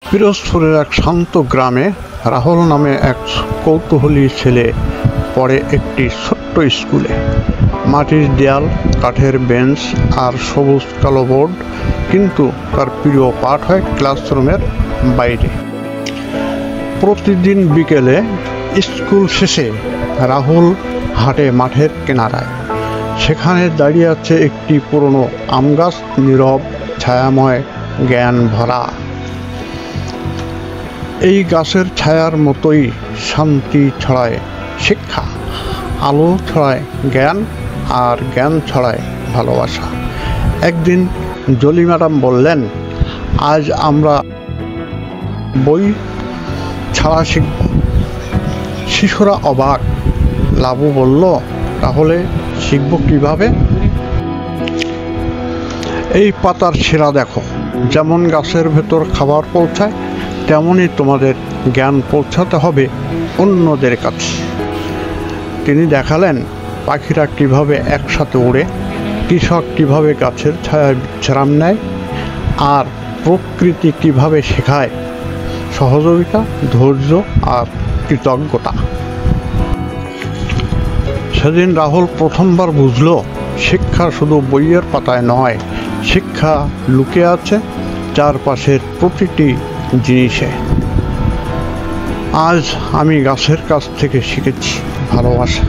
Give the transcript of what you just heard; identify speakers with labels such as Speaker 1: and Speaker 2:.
Speaker 1: পিরোজপুরের এক শান্ত গ্রামে রাহুল নামে এক কৌতূহলী ছেলে পড়ে একটি ছোট্ট স্কুলে। মাটির দেয়াল, কাঠের বেঞ্চ আর সবুজ কালো বোর্ড, কিন্তু তার প্রিয় পাঠ হয় ক্লাসরুমের বাইরে। প্রতিদিন বিকেলে স্কুল শেষে রাহুল হাঁটে মাঠের কিনারায়। সেখানে দাঁড়িয়ে আছে একটি পুরনো আম গাছ, নীরব, ছায়াময়, জ্ঞান ভরা। এই গাছের ছায়ার মতোই শান্তি ছড়ায় শিক্ষা, আলো ছড়ায় জ্ঞান, আর জ্ঞান ছড়ায় ভালোবাসা। একদিন জলি ম্যাডাম বললেন, আজ আমরা বই ছাড়া শিখব। শিশুরা অবাক। লাবু বলল, তাহলে শিখব কিভাবে? এই পাতার শিরা দেখো, যেমন গাছের ভেতর খাবার পৌঁছায়, তেমনই তোমাদের জ্ঞান পৌঁছাতে হবে অন্যদের কাছে। তিনি দেখালেন পাখিরা কিভাবে একসাথে ওড়ে, কৃষক কিভাবে গাছের ছায়ায় বিশ্রাম নেয়, আর প্রকৃতি কিভাবে শেখায় সহযোগিতা, ধৈর্য আর কৃতজ্ঞতা। সেদিন রাহুল প্রথমবার বুঝল, শিক্ষা শুধু বইয়ের পাতায় নয়, শিক্ষা লুকিয়ে আছে চারপাশের প্রতিটি জিনিসে। আজ আমি গাছের কাছ থেকে শিখেছি ভালোবাসা।